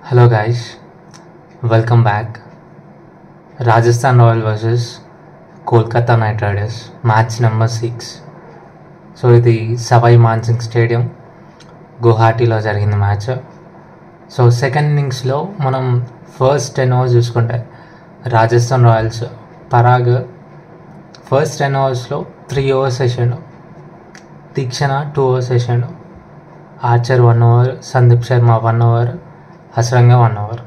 Hello guys, welcome back. Rajasthan Royals versus Kolkata Knight Riders, match number 6. So ఇది Sawai Man Singh stadium గువాహటిలో జరిగింది match. So second ఇన్నింగ్స్లో మనం first 10 overs చూసుకుంటే Rajasthan Royals Parag first 10 ఓవర్స్లో 3 overs వేసాడు, తీక్షణ 2 overs వేసాడు, Archer 1 over, Sandeep Sharma 1 over, Hasaranga 1 over.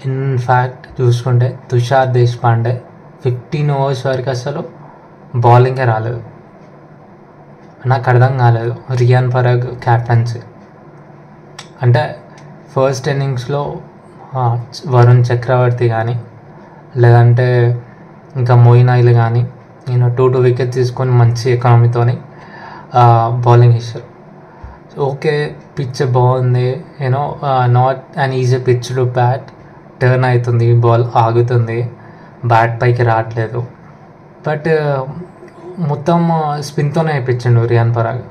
In fact చూసుకుంటే Tushar Deshpande 15 overs వరకు అసలు బౌలింగే రాలేదు. నాకు అర్థం కాలేదు రియాన్ పరాగ్ క్యాప్టెన్సీ అంటే. ఫస్ట్ ఇన్నింగ్స్లో వరుణ్ చక్రవర్తి కానీ లేదంటే ఇంకా మోయిన్ అలీ కానీ నేను 2 వికెట్స్ తీసుకొని మంచి ఎకానమీతోని బౌలింగ్ ఇచ్చారు. ఓకే, పిచ్ బాగుంది, you know not an easy pitch to bat, turn అవుతుంది, బాల్ ఆగుతుంది, బ్యాట్ పైకి రావట్లేదు. బట్ మొత్తం స్పిన్తోనే వేయించిండు రియాన్ పరాగ్.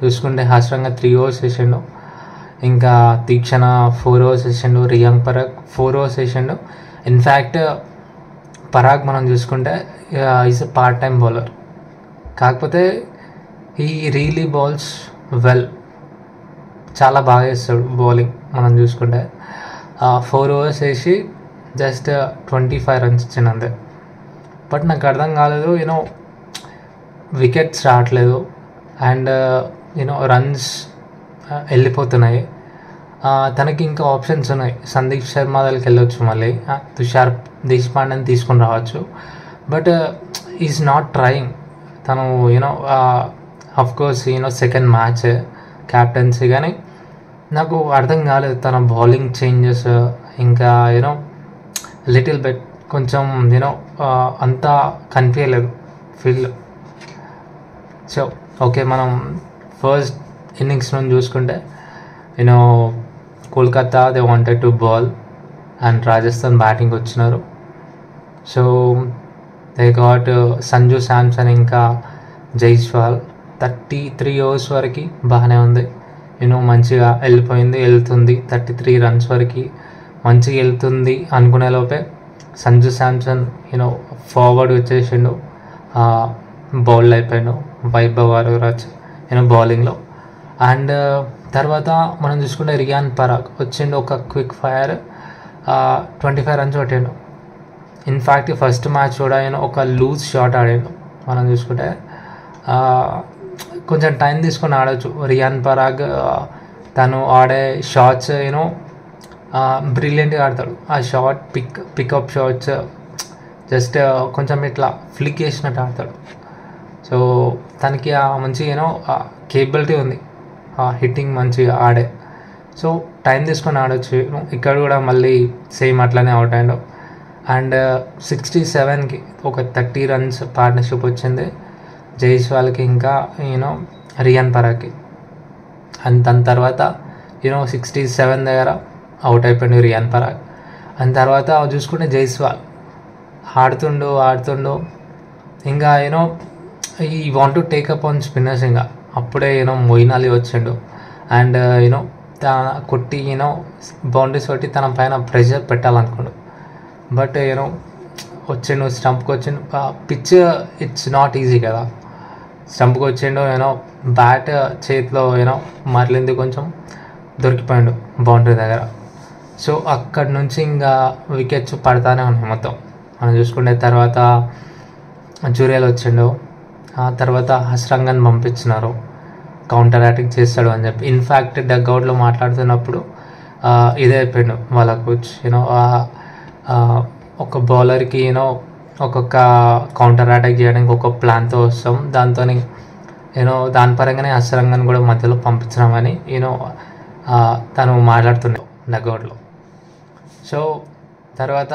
చూసుకుంటే హసరంగా 3 ఓవర్స్ వేసిండు, ఇంకా తీక్షణ 4 ఓవర్స్ వేసిండు, రియాన్ పరాగ్ 4 ఓవర్స్ వేసిండు. ఇన్ఫ్యాక్ట్ పరాగ్ మనం చూసుకుంటే is a part time bowler, కాకపోతే హీ రియలీ బౌల్స్ వెల్, చాలా బాగా వేస్తాడు బౌలింగ్. మనం చూసుకుంటే 4 ఓవర్స్ వేసి జస్ట్ 25 రన్స్ ఇచ్చినందే. బట్ నాకు అర్థం కాలేదు, యూనో వికెట్స్ రావట్లేదు అండ్ యూనో రన్స్ వెళ్ళిపోతున్నాయి. తనకి ఇంకా ఆప్షన్స్ ఉన్నాయి, సందీప్ శర్మ దగ్గరికి వెళ్ళొచ్చు, మళ్ళీ తుషార్ దేశపాండేని తీసుకొని రావచ్చు. బట్ ఈజ్ నాట్ ట్రయింగ్ తను, you know of course you know second match captaincy, కానీ నాకు అర్థం కాలేదు తన బౌలింగ్ చేంజెస్, ఇంకా యూనో లిటిల్ బెట్ కొంచెం యూనో అంతా కనిపించలేదు ఫీల్డ్. సో ఓకే, మనం ఫస్ట్ ఇన్నింగ్స్ నుంచి చూసుకుంటే you know Kolkata they wanted to bowl and Rajasthan batting వచ్చినారు. So they got Sanju Samson ఇంకా జైస్వాల్. 33 ఓవర్స్ వరకు బాగానే ఉంది, యూనో మంచిగా వెళ్తుంది 33 రన్స్ వరకు మంచిగా వెళ్తుంది అనుకునే లోపే సంజు శాంసన్ యూనో ఫార్వర్డ్ వచ్చేసిండు, బౌల్డ్ అయిపోయాడు వైభవ్ వరరాజ్ యూనో బౌలింగ్లో. అండ్ తర్వాత మనం చూసుకుంటే రియాన్ పరాగ్ వచ్చిండు, ఒక క్విక్ ఫైర్ 25 రన్స్ కొట్టిండు. ఇన్ఫ్యాక్ట్ ఫస్ట్ మ్యాచ్ కూడా యూనో ఒక లూజ్ షాట్ ఆడాడు. మనం చూసుకుంటే కొంచెం టైం తీసుకొని ఆడవచ్చు రియాన్ పరాగ్. తను ఆడే షాట్స్ యూనో బ్రిలియంట్గా ఆడతాడు. ఆ షాట్ పికప్ షాట్స్ జస్ట్ కొంచెం ఇట్లా ఫ్లిక్ చేసినట్టు ఆడతాడు. సో తనకి ఆ మంచి యూనో కేపబిలిటీ ఉంది, హిట్టింగ్ మంచిగా ఆడే. సో టైం తీసుకొని ఆడవచ్చు. ఇక్కడ కూడా మళ్ళీ సేమ్ అట్లానే అవుట్ అయ్యాడు. అండ్ 67కి ఒక 30 రన్స్ పార్ట్నర్షిప్ వచ్చింది జైస్వాల్కి ఇంకా యూనో రియాన్ పరాగ్కి. అండ్ దాని తర్వాత యూనో 67 దగ్గర అవుట్ అయిపోయాడు రియాన్ పరాగ్. అండ్ తర్వాత చూసుకుంటే జైస్వాల్ ఆడుతుండు ఇంకా యూనో ఈ want to take up on spinners. ఇంకా అప్పుడే యూనో మోయిన్ అలీ వచ్చిండు అండ్ యూనో కొట్టి యూనో బౌండరీస్ కొట్టి తన పైన ప్రెషర్ పెట్టాలనుకోండు. బట్ యూనో వచ్చిండు, స్టంప్కి వచ్చిండు. పిచ్ ఇట్స్ నాట్ ఈజీ కదా, స్టంప్కి వచ్చిండు, యూనో బ్యాట్ చేతిలో యూనో మరలింది, కొంచెం దొరికిపోయాడు బౌండరీ దగ్గర. సో అక్కడి నుంచి ఇంకా వికెట్స్ పడతానే ఉన్నాయి మొత్తం. మనం చూసుకుంటే తర్వాత జురేల్ వచ్చిండు, ఆ తర్వాత హసరంగన్ పంపించినారు కౌంటర్ అటాక్ చేస్తాడు అని చెప్పి. ఇన్ఫ్యాక్ట్ డగ్అవుట్లో మాట్లాడుతున్నప్పుడు ఇదే అయిపోయాడు వాళ్ళ కోచ్, యూనో ఒక బౌలర్కి యూనో ఒక్కొక్క కౌంటర్ అటాక్ చేయడానికి ఒక ప్లాన్తో వస్తాం, దాంతో యూనో దాని పరంగానే హసరంగన్ కూడా మధ్యలో పంపించినామని యూనో తను మాట్లాడుతున్నాడు డగ్అవుట్లో. సో తర్వాత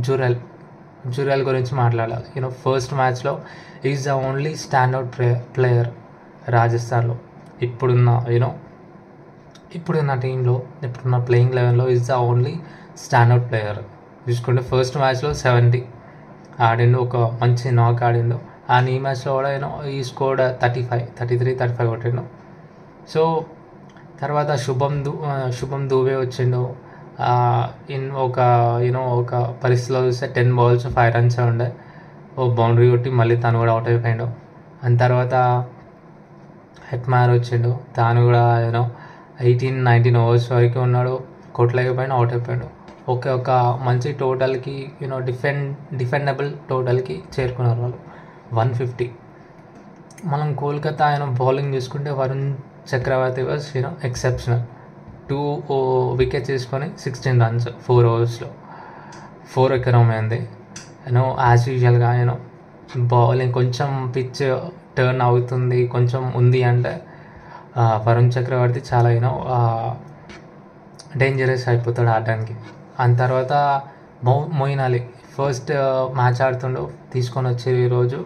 జురేల్ గురించి మాట్లాడాలి. యూనో ఫస్ట్ మ్యాచ్లో is the only standout player రాజస్థాన్లో. ఇప్పుడున్న టీంలో ఇప్పుడున్న ప్లేయింగ్ లెవెన్లో is the only standout player. చూసుకుంటే ఫస్ట్ మ్యాచ్లో 70 ఆడిండు, ఒక మంచి నాక్ ఆడిండు. అండ్ ఈ మ్యాచ్లో కూడా యూనో ఈ స్కోర్డ్ 33 35 కొట్టిండు. సో తర్వాత శుభం దూబే వచ్చిండు. ఇన్ ఒక ఒక పరిస్థితిలో చూస్తే 10 balls 5 runs ఉండే. ఓ బౌండరీ కొట్టి మళ్ళీ తను కూడా అవుట్ అయిపోయాడు. అండ్ తర్వాత హెట్మార్ వచ్చిండు. తాను కూడా 18-19 overs వరకు ఉన్నాడు, కొట్టలేకపోయినా అవుట్ అయిపోయాడు. ఒక మంచి టోటల్కి డిఫెండబుల్ టోటల్కి చేరుకున్నారు వాళ్ళు 150. మనం కోల్కతా బౌలింగ్ చూసుకుంటే వరుణ్ చక్రవర్తి వాజ్ ఎక్సెప్షనల్. 2 wickets తీసుకొని 16 runs 4 overs 4 ఎకరం అయింది. యాజ్ యూజువల్గా బౌలింగ్ కొంచెం పిచ్ టర్న్ అవుతుంది కొంచెం ఉంది అంటే వరుణ్ చక్రవర్తి చాలా డేంజరస్ అయిపోతాడు ఆడడానికి. అండ్ తర్వాత మొయిన్ అలీ ఫస్ట్ మ్యాచ్ ఆడుతుండు, తీసుకొని వచ్చారు ఈరోజు.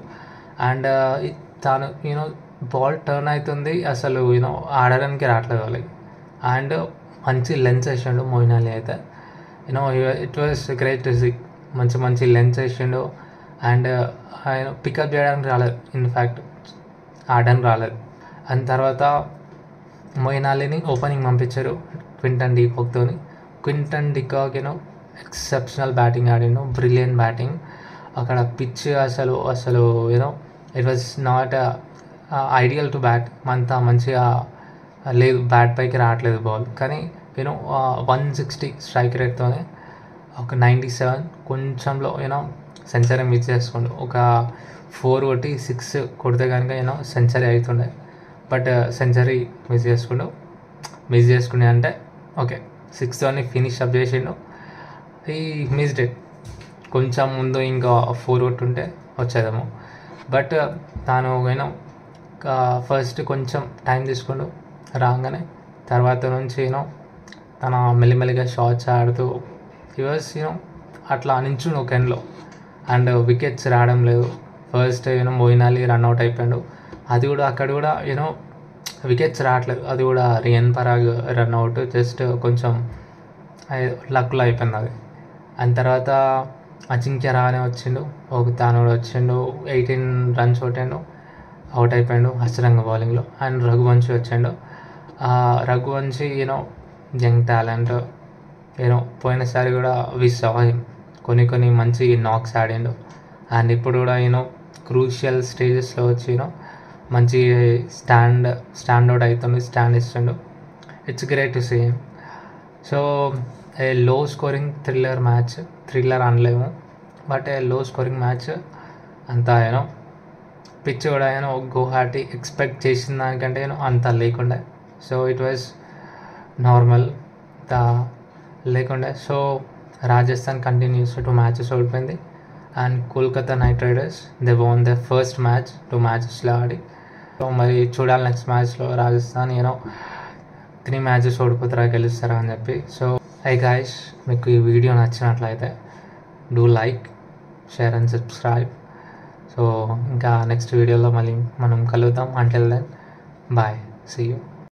అండ్ తాను బాల్ టర్న్ అవుతుంది, అసలు ఆడడానికి రావట్లేదు వాళ్ళకి. అండ్ మంచి లెన్స్ వేసిండు మొయిన్ అలీ అయితే. It was great to see. మంచి లెన్స్ వేసిండు. అండ్ ఆయన పికప్ చేయడానికి రాలేదు, ఇన్ఫ్యాక్ట్ ఆడడానికి రాలేదు. అండ్ తర్వాత మొయిన్ అలీని ఓపెనింగ్ పంపించారు క్వింటన్ డికాక్ ఎక్సెప్షనల్ బ్యాటింగ్ ఆడిండు, బ్రిలియంట్ బ్యాటింగ్. అక్కడ పిచ్ అసలు it was not ideal to bat. అంత మంచిగా లేదు, బ్యాట్ పైకి రావట్లేదు బాల్. కానీ 160 స్ట్రైక్ రేట్తోనే ఒక 97 కొంచెంలో సెంచరీ మిస్ చేసుకోండు. ఒక 4 కొట్టి 6 కొడితే కనుక సెంచరీ అవుతుండే. బట్ సెంచరీ మిస్ చేసుకుండే అంటే ఓకే 6తోని ఫినిష్ అప్ చేసిండు. ఈ మిస్డ్ ఇట్. కొంచెం ముందు ఇంకా 4 కొట్టుంటే వచ్చేదేమో. బట్ తాను ఫస్ట్ కొంచెం టైం తీసుకుండు రాగానే. తర్వాత నుంచి తన మెల్లిమెల్లిగా షాట్స్ ఆడుతూ వాజ్ అట్లా నించుండు ఒక ఎండ్లో. అండ్ వికెట్స్ రావడం లేదు. ఫస్ట్ మొయిన్ అలీ రన్అట్ అయిపోయాడు. అది కూడా అక్కడ కూడా వికెట్స్ రావట్లేదు. అది కూడా రియాన్ పరాగ్ రన్అట్, జస్ట్ కొంచెం లక్లో అయిపోయింది అది. అండ్ తర్వాత అజింక్య రహానే వచ్చిండు, తాను కూడా వచ్చిండు, 18 runs కొట్టిండు, అవుట్ అయిపోయాడు హస్రంగ బౌలింగ్లో. అండ్ రఘువంశీ వచ్చిండు. Raghuvanshi young talent. పోయినసారి కూడా వి సా హిమ్ కొన్ని మంచి నాక్స్ ఆడిండు. అండ్ ఇప్పుడు కూడా క్రూషియల్ స్టేజెస్లో వచ్చి మంచి స్టాండ్ అవుట్ అవుతుంది, స్టాండ్ ఇస్తుండు. It's great to see him. So a low scoring thriller అనలేము, but a low scoring match. అంతా పిచ్ కూడా గువాహటి ఎక్స్పెక్ట్ చేసిన దానికంటే అంత లేకుండే. సో ఇట్ వాజ్ నార్మల్ లేకుండే. సో రాజస్థాన్ కంటిన్యూస్ 2 matches ఓడిపోయింది. And Kolkata Knight Riders they won the first match 2 matchesలో ఆడి. సో మరి చూడాలి నెక్స్ట్ మ్యాచ్లో రాజస్థాన్ 3 matches ఓడిపోతారా గెలుస్తారా అని చెప్పి. సో హై గైస్, మీకు ఈ వీడియో నచ్చినట్లయితే do like, share and subscribe. So ఇంకా నెక్స్ట్ వీడియోలో మళ్ళీ మనం కలుద్దాం. Until then bye, see you.